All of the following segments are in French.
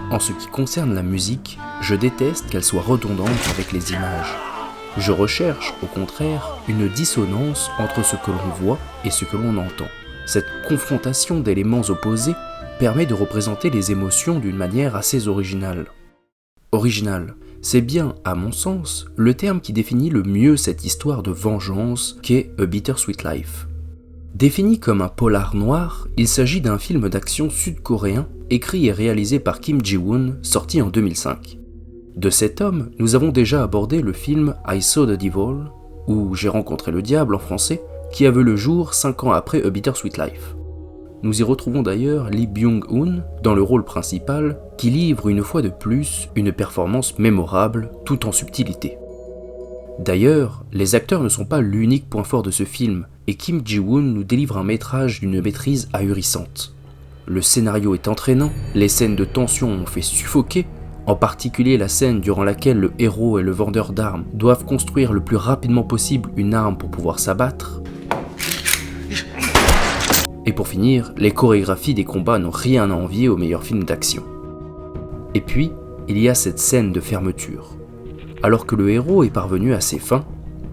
En ce qui concerne la musique, je déteste qu'elle soit redondante avec les images. Je recherche, au contraire, une dissonance entre ce que l'on voit et ce que l'on entend. Cette confrontation d'éléments opposés permet de représenter les émotions d'une manière assez originale. Original, c'est bien, à mon sens, le terme qui définit le mieux cette histoire de vengeance qu'est A Bittersweet Life. Défini comme un polar noir, il s'agit d'un film d'action sud-coréen écrit et réalisé par Kim Ji-woon, sorti en 2005. De cet homme, nous avons déjà abordé le film I Saw the Devil, ou J'ai rencontré le diable en français, qui a vu le jour 5 ans après A Bittersweet Life. Nous y retrouvons d'ailleurs Lee Byung-hun dans le rôle principal, qui livre une fois de plus une performance mémorable tout en subtilité. D'ailleurs, les acteurs ne sont pas l'unique point fort de ce film, et Kim Ji-woon nous délivre un métrage d'une maîtrise ahurissante. Le scénario est entraînant, les scènes de tension m'ont fait suffoquer, en particulier la scène durant laquelle le héros et le vendeur d'armes doivent construire le plus rapidement possible une arme pour pouvoir s'abattre. Et pour finir, les chorégraphies des combats n'ont rien à envier aux meilleurs films d'action. Et puis, il y a cette scène de fermeture. Alors que le héros est parvenu à ses fins,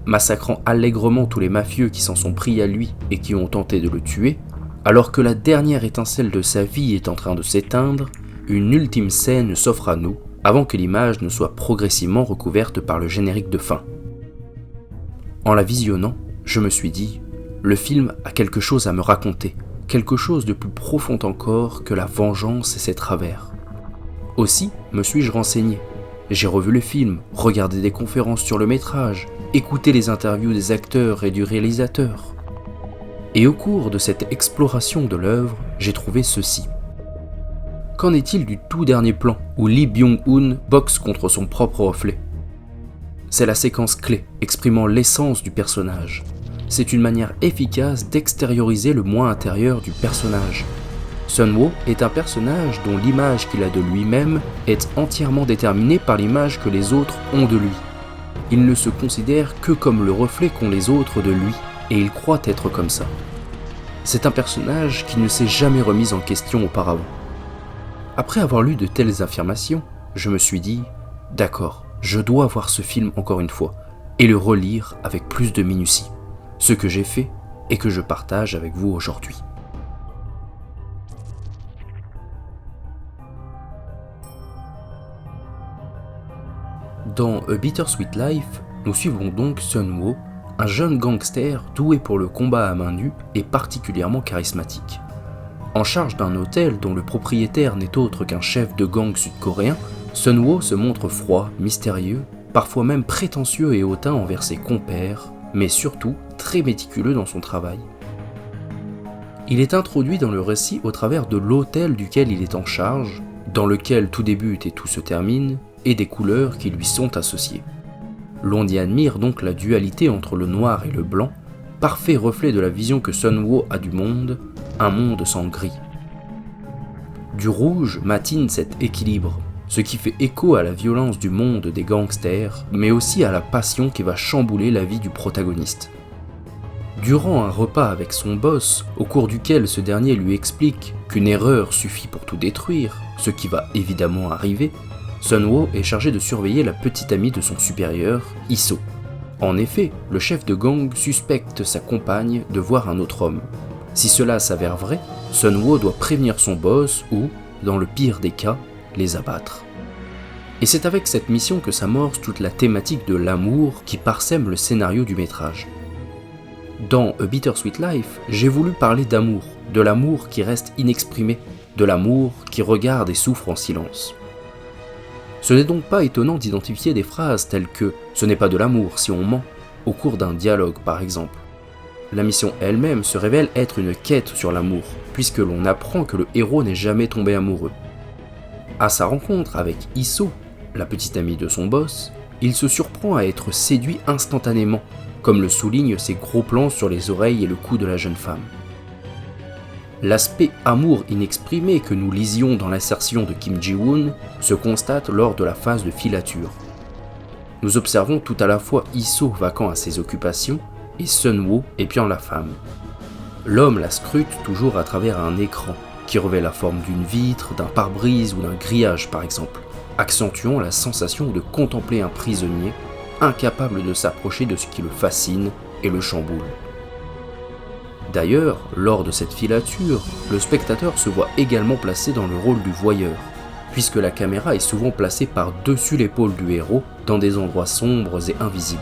massacrant allègrement tous les mafieux qui s'en sont pris à lui et qui ont tenté de le tuer, alors que la dernière étincelle de sa vie est en train de s'éteindre, une ultime scène s'offre à nous, avant que l'image ne soit progressivement recouverte par le générique de fin. En la visionnant, je me suis dit, le film a quelque chose à me raconter, quelque chose de plus profond encore que la vengeance et ses travers. Aussi me suis-je renseigné. J'ai revu le film, regardé des conférences sur le métrage, écouté les interviews des acteurs et du réalisateur. Et au cours de cette exploration de l'œuvre, j'ai trouvé ceci. Qu'en est-il du tout dernier plan où Lee Byung-hun boxe contre son propre reflet ? C'est la séquence clé exprimant l'essence du personnage. C'est une manière efficace d'extérioriser le moi intérieur du personnage. Sun-woo est un personnage dont l'image qu'il a de lui-même est entièrement déterminée par l'image que les autres ont de lui. Il ne se considère que comme le reflet qu'ont les autres de lui, et il croit être comme ça. C'est un personnage qui ne s'est jamais remis en question auparavant. Après avoir lu de telles affirmations, je me suis dit « D'accord, je dois voir ce film encore une fois, et le relire avec plus de minutie. » Ce que j'ai fait et que je partage avec vous aujourd'hui. Dans A Bittersweet Life, nous suivons donc Sun-woo, un jeune gangster doué pour le combat à main nue et particulièrement charismatique. En charge d'un hôtel dont le propriétaire n'est autre qu'un chef de gang sud-coréen, Sun-woo se montre froid, mystérieux, parfois même prétentieux et hautain envers ses compères, mais surtout très méticuleux dans son travail. Il est introduit dans le récit au travers de l'hôtel duquel il est en charge, dans lequel tout débute et tout se termine, et des couleurs qui lui sont associées. L'on y admire donc la dualité entre le noir et le blanc, parfait reflet de la vision que Sun-woo a du monde, un monde sans gris. Du rouge matine cet équilibre, ce qui fait écho à la violence du monde des gangsters, mais aussi à la passion qui va chambouler la vie du protagoniste. Durant un repas avec son boss, au cours duquel ce dernier lui explique qu'une erreur suffit pour tout détruire, ce qui va évidemment arriver, Sun-woo est chargé de surveiller la petite amie de son supérieur, Iso. En effet, le chef de gang suspecte sa compagne de voir un autre homme. Si cela s'avère vrai, Sun-woo doit prévenir son boss ou, dans le pire des cas, les abattre. Et c'est avec cette mission que s'amorce toute la thématique de l'amour qui parsème le scénario du métrage. Dans A Bittersweet Life, j'ai voulu parler d'amour, de l'amour qui reste inexprimé, de l'amour qui regarde et souffre en silence. Ce n'est donc pas étonnant d'identifier des phrases telles que « ce n'est pas de l'amour si on ment » au cours d'un dialogue par exemple. La mission elle-même se révèle être une quête sur l'amour, puisque l'on apprend que le héros n'est jamais tombé amoureux. À sa rencontre avec Iso, la petite amie de son boss, il se surprend à être séduit instantanément, comme le soulignent ses gros plans sur les oreilles et le cou de la jeune femme. L'aspect amour inexprimé que nous lisions dans l'assertion de Kim Ji-woon se constate lors de la phase de filature. Nous observons tout à la fois Iso vaquant à ses occupations et Sun-Woo épiant la femme. L'homme la scrute toujours à travers un écran qui revêt la forme d'une vitre, d'un pare-brise ou d'un grillage par exemple, accentuant la sensation de contempler un prisonnier incapable de s'approcher de ce qui le fascine et le chamboule. D'ailleurs, lors de cette filature, le spectateur se voit également placé dans le rôle du voyeur, puisque la caméra est souvent placée par-dessus l'épaule du héros dans des endroits sombres et invisibles.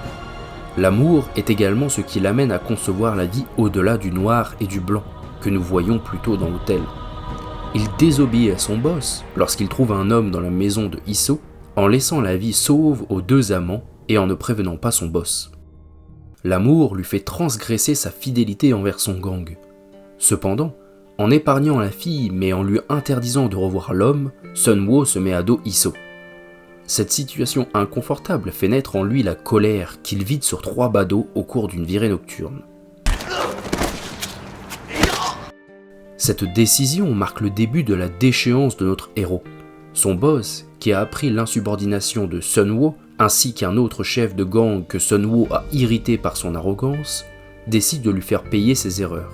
L'amour est également ce qui l'amène à concevoir la vie au-delà du noir et du blanc, que nous voyons plutôt dans l'hôtel. Il désobéit à son boss lorsqu'il trouve un homme dans la maison de Iso, en laissant la vie sauve aux deux amants et en ne prévenant pas son boss. L'amour lui fait transgresser sa fidélité envers son gang. Cependant, en épargnant la fille mais en lui interdisant de revoir l'homme, Sun-Woo se met à dos Iso. Cette situation inconfortable fait naître en lui la colère qu'il vide sur 3 badauds au cours d'une virée nocturne. Cette décision marque le début de la déchéance de notre héros. Son boss, qui a appris l'insubordination de Sun-Woo, ainsi qu'un autre chef de gang que Sun-Woo a irrité par son arrogance, décide de lui faire payer ses erreurs.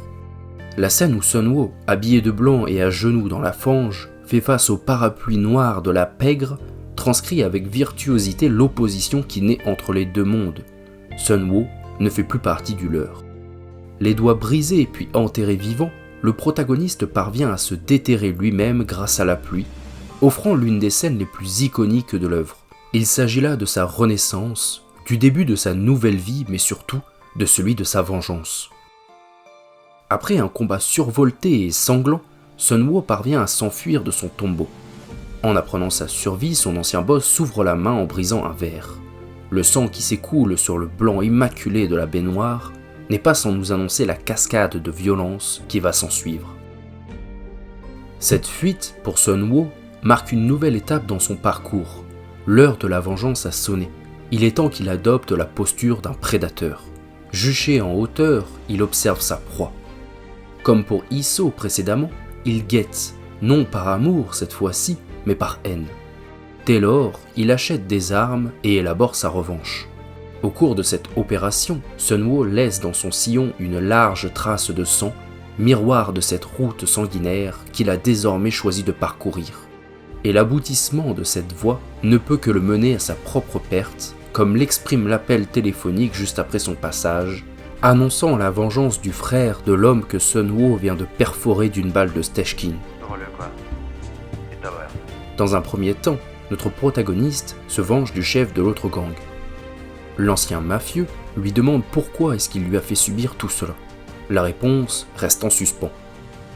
La scène où Sun-Woo, habillé de blanc et à genoux dans la fange, fait face au parapluie noir de la pègre, transcrit avec virtuosité l'opposition qui naît entre les deux mondes. Sun-Woo ne fait plus partie du leur. Les doigts brisés puis enterrés vivants, le protagoniste parvient à se déterrer lui-même grâce à la pluie, offrant l'une des scènes les plus iconiques de l'œuvre. Il s'agit là de sa renaissance, du début de sa nouvelle vie, mais surtout de celui de sa vengeance. Après un combat survolté et sanglant, Sun-Woo parvient à s'enfuir de son tombeau. En apprenant sa survie, son ancien boss s'ouvre la main en brisant un verre. Le sang qui s'écoule sur le blanc immaculé de la baignoire n'est pas sans nous annoncer la cascade de violence qui va s'ensuivre. Cette fuite, pour Sun-Woo, marque une nouvelle étape dans son parcours. L'heure de la vengeance a sonné. Il est temps qu'il adopte la posture d'un prédateur. Juché en hauteur, il observe sa proie. Comme pour Iso précédemment, il guette, non par amour cette fois-ci, mais par haine. Dès lors, il achète des armes et élabore sa revanche. Au cours de cette opération, Sun-Woo laisse dans son sillon une large trace de sang, miroir de cette route sanguinaire qu'il a désormais choisi de parcourir. Et l'aboutissement de cette voie ne peut que le mener à sa propre perte, comme l'exprime l'appel téléphonique juste après son passage, annonçant la vengeance du frère de l'homme que Sun-Woo vient de perforer d'une balle de Stechkin. Dans un premier temps, notre protagoniste se venge du chef de l'autre gang. L'ancien mafieux lui demande pourquoi est-ce qu'il lui a fait subir tout cela. La réponse reste en suspens.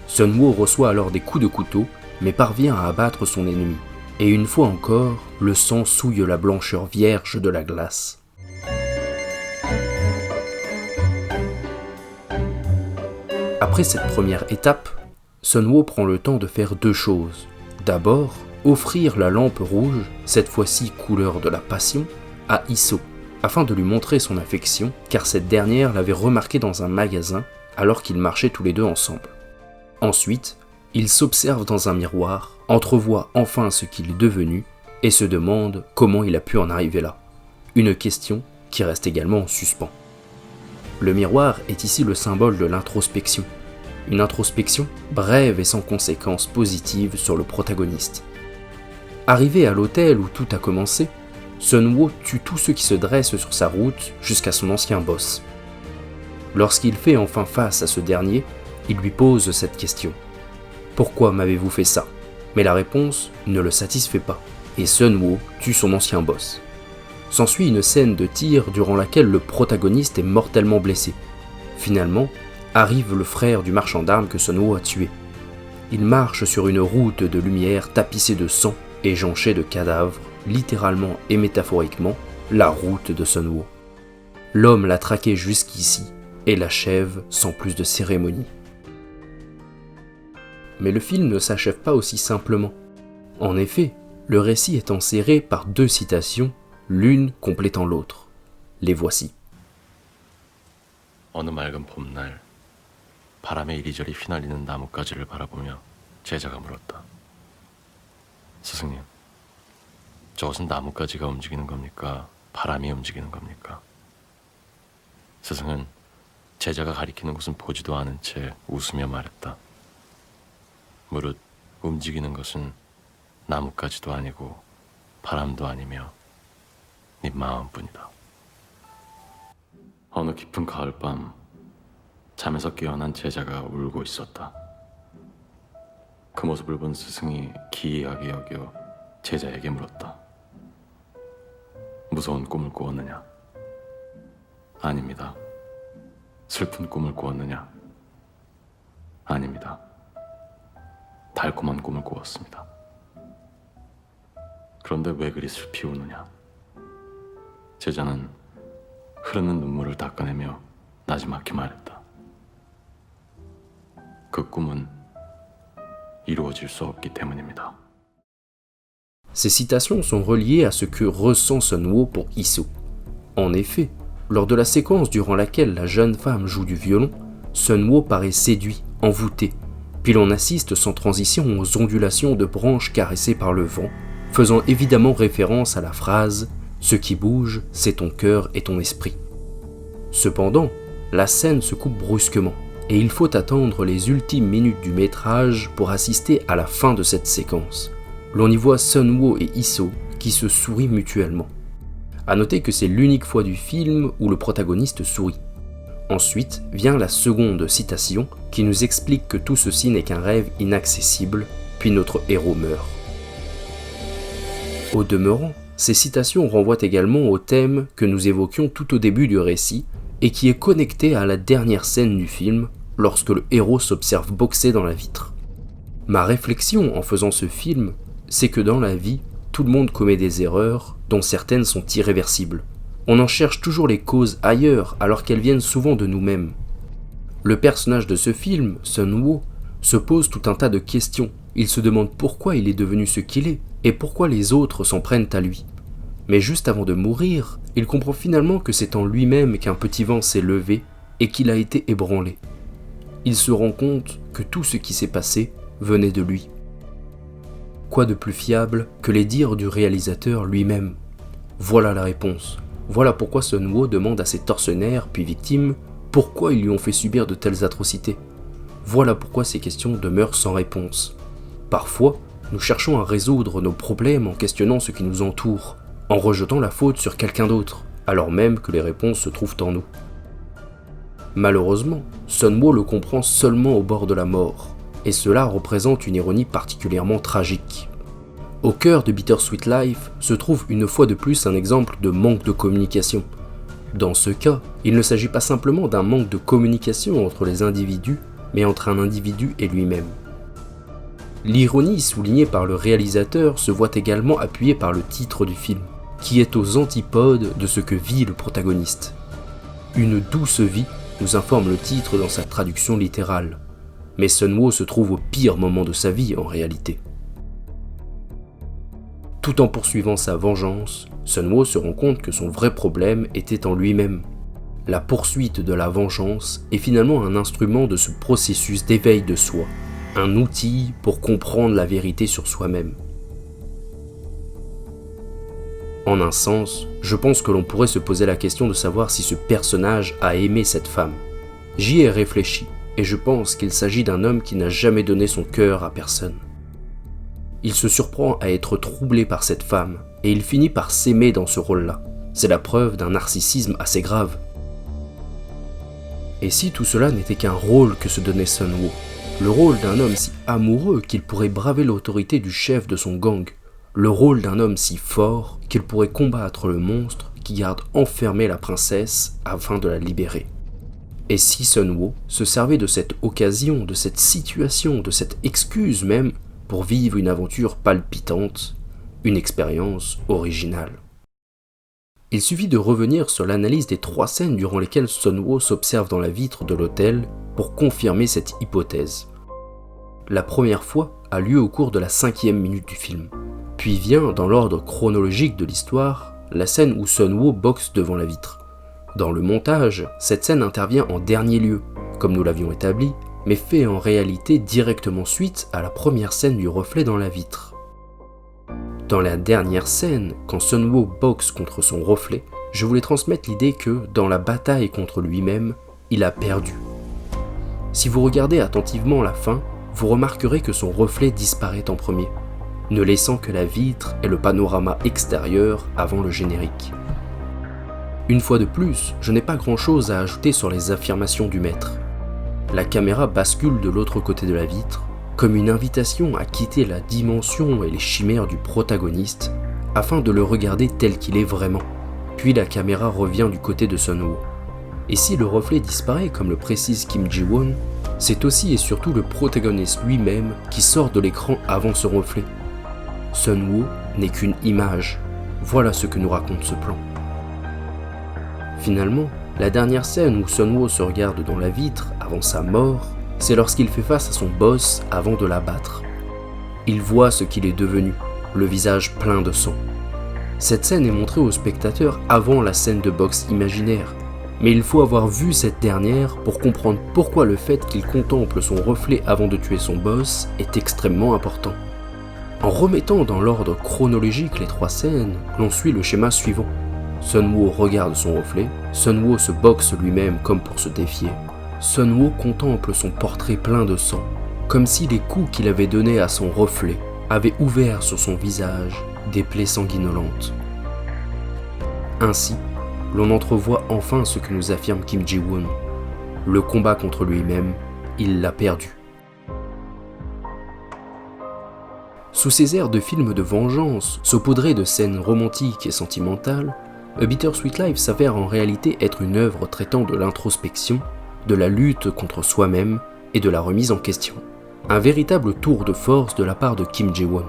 Sun-Woo reçoit alors des coups de couteau, mais parvient à abattre son ennemi. Et une fois encore, le sang souille la blancheur vierge de la glace. Après cette première étape, Sun-Woo prend le temps de faire 2 choses. D'abord, offrir la lampe rouge, cette fois-ci couleur de la passion, à Iso, afin de lui montrer son affection, car cette dernière l'avait remarqué dans un magasin alors qu'ils marchaient tous les deux ensemble. Ensuite, il s'observe dans un miroir, entrevoit enfin ce qu'il est devenu et se demande comment il a pu en arriver là. Une question qui reste également en suspens. Le miroir est ici le symbole de l'introspection. Une introspection brève et sans conséquences positives sur le protagoniste. Arrivé à l'hôtel où tout a commencé, Sun-Woo tue tous ceux qui se dressent sur sa route jusqu'à son ancien boss. Lorsqu'il fait enfin face à ce dernier, il lui pose cette question. « Pourquoi m'avez-vous fait ça ?» Mais la réponse ne le satisfait pas, et Sun-Woo tue son ancien boss. S'ensuit une scène de tir durant laquelle le protagoniste est mortellement blessé. Finalement, arrive le frère du marchand d'armes que Sun-Woo a tué. Il marche sur une route de lumière tapissée de sang et jonchée de cadavres, littéralement et métaphoriquement, la route de Sun-Woo. L'homme l'a traqué jusqu'ici et l'achève sans plus de cérémonie. Mais le film ne s'achève pas aussi simplement. En effet, le récit est enserré par 2 citations, l'une complétant l'autre. Les voici. 어느 맑은 봄날 바람에 이리저리 휘날리는 나뭇가지를 바라보며 제자가 물었다. 스승님, 저것은 나뭇가지가 움직이는 겁니까? 바람이 움직이는 겁니까? 스승은 제자가 가리키는 곳은 보지도 않은 채 웃으며 말했다. 무릇 움직이는 것은 나뭇가지도 아니고 바람도 아니며 네 마음뿐이다. 어느 깊은 가을밤 잠에서 깨어난 제자가 울고 있었다. 그 모습을 본 스승이 기이하게 여겨 제자에게 물었다. 무서운 꿈을 꾸었느냐? 아닙니다. 슬픈 꿈을 꾸었느냐? 아닙니다. 달콤한 꿈을 꾸었습니다. 그런데 왜 그리 슬피 우느냐? 제자는 흐르는 눈물을 닦아내며 나지막히 말했다. 그 꿈은 이루어질 수 없기 때문입니다. Ces citations sont reliées à ce que ressent Sun-woo pour Iso. En effet, lors de la séquence durant laquelle la jeune femme joue du violon, Sun-woo paraît séduit, envoûté, puis l'on assiste sans transition aux ondulations de branches caressées par le vent, faisant évidemment référence à la phrase « Ce qui bouge, c'est ton cœur et ton esprit ». Cependant, la scène se coupe brusquement, et il faut attendre les ultimes minutes du métrage pour assister à la fin de cette séquence. L'on y voit Sun-woo et Iso qui se sourient mutuellement. A noter que c'est l'unique fois du film où le protagoniste sourit. Ensuite vient la seconde citation qui nous explique que tout ceci n'est qu'un rêve inaccessible, puis notre héros meurt. Au demeurant, ces citations renvoient également au thème que nous évoquions tout au début du récit et qui est connecté à la dernière scène du film lorsque le héros s'observe boxer dans la vitre. Ma réflexion en faisant ce film, c'est que dans la vie, tout le monde commet des erreurs, dont certaines sont irréversibles. On en cherche toujours les causes ailleurs, alors qu'elles viennent souvent de nous-mêmes. Le personnage de ce film, Sun-woo, se pose tout un tas de questions. Il se demande pourquoi il est devenu ce qu'il est, et pourquoi les autres s'en prennent à lui. Mais juste avant de mourir, il comprend finalement que c'est en lui-même qu'un petit vent s'est levé et qu'il a été ébranlé. Il se rend compte que tout ce qui s'est passé venait de lui. Quoi de plus fiable que les dires du réalisateur lui-même? Voilà la réponse. Voilà pourquoi Sun-woo demande à ses tortionnaires puis victimes pourquoi ils lui ont fait subir de telles atrocités. Voilà pourquoi ces questions demeurent sans réponse. Parfois, nous cherchons à résoudre nos problèmes en questionnant ce qui nous entoure, en rejetant la faute sur quelqu'un d'autre, alors même que les réponses se trouvent en nous. Malheureusement, Sun-woo le comprend seulement au bord de la mort, et cela représente une ironie particulièrement tragique. Au cœur de Bittersweet Life se trouve une fois de plus un exemple de manque de communication. Dans ce cas, il ne s'agit pas simplement d'un manque de communication entre les individus, mais entre un individu et lui-même. L'ironie soulignée par le réalisateur se voit également appuyée par le titre du film, qui est aux antipodes de ce que vit le protagoniste. Une douce vie, nous informe le titre dans sa traduction littérale. Mais Sun-woo se trouve au pire moment de sa vie en réalité. Tout en poursuivant sa vengeance, Sun-woo se rend compte que son vrai problème était en lui-même. La poursuite de la vengeance est finalement un instrument de ce processus d'éveil de soi, un outil pour comprendre la vérité sur soi-même. En un sens, je pense que l'on pourrait se poser la question de savoir si ce personnage a aimé cette femme. J'y ai réfléchi, et je pense qu'il s'agit d'un homme qui n'a jamais donné son cœur à personne. Il se surprend à être troublé par cette femme, et il finit par s'aimer dans ce rôle-là. C'est la preuve d'un narcissisme assez grave. Et si tout cela n'était qu'un rôle que se donnait Sun-woo, le rôle d'un homme si amoureux qu'il pourrait braver l'autorité du chef de son gang, le rôle d'un homme si fort qu'il pourrait combattre le monstre qui garde enfermée la princesse afin de la libérer. Et si Sun-woo se servait de cette occasion, de cette situation, de cette excuse même, pour vivre une aventure palpitante, une expérience originale. Il suffit de revenir sur l'analyse des 3 scènes durant lesquelles Sun-woo s'observe dans la vitre de l'hôtel pour confirmer cette hypothèse. La première fois a lieu au cours de la 5e minute du film, puis vient, dans l'ordre chronologique de l'histoire, la scène où Sun-woo boxe devant la vitre. Dans le montage, cette scène intervient en dernier lieu, comme nous l'avions établi, mais fait en réalité directement suite à la première scène du reflet dans la vitre. Dans la dernière scène, quand Sun-woo boxe contre son reflet, je voulais transmettre l'idée que, dans la bataille contre lui-même, il a perdu. Si vous regardez attentivement la fin, vous remarquerez que son reflet disparaît en premier, ne laissant que la vitre et le panorama extérieur avant le générique. Une fois de plus, je n'ai pas grand-chose à ajouter sur les affirmations du maître. La caméra bascule de l'autre côté de la vitre, comme une invitation à quitter la dimension et les chimères du protagoniste, afin de le regarder tel qu'il est vraiment. Puis la caméra revient du côté de Sun-woo. Et si le reflet disparaît, comme le précise Kim Ji-won, c'est aussi et surtout le protagoniste lui-même qui sort de l'écran avant ce reflet. Sun-woo n'est qu'une image. Voilà ce que nous raconte ce plan. Finalement, la dernière scène où Sun-woo se regarde dans la vitre avant sa mort, c'est lorsqu'il fait face à son boss avant de l'abattre. Il voit ce qu'il est devenu, le visage plein de sang. Cette scène est montrée au spectateur avant la scène de boxe imaginaire, mais il faut avoir vu cette dernière pour comprendre pourquoi le fait qu'il contemple son reflet avant de tuer son boss est extrêmement important. En remettant dans l'ordre chronologique les 3 scènes, l'on suit le schéma suivant. Sun-woo regarde son reflet, Sun-woo se boxe lui-même comme pour se défier, Sun-woo contemple son portrait plein de sang, comme si les coups qu'il avait donnés à son reflet avaient ouvert sur son visage des plaies sanguinolentes. Ainsi, l'on entrevoit enfin ce que nous affirme Kim Ji-won. Le combat contre lui-même, il l'a perdu. Sous ces airs de films de vengeance, saupoudrés de scènes romantiques et sentimentales, A Bittersweet Life s'avère en réalité être une œuvre traitant de l'introspection, de la lutte contre soi-même et de la remise en question. Un véritable tour de force de la part de Kim Ji-won.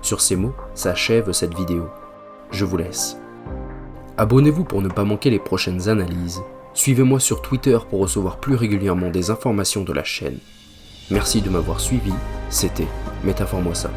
Sur ces mots, s'achève cette vidéo. Je vous laisse. Abonnez-vous pour ne pas manquer les prochaines analyses. Suivez-moi sur Twitter pour recevoir plus régulièrement des informations de la chaîne. Merci de m'avoir suivi, c'était Métaphore-moi ça.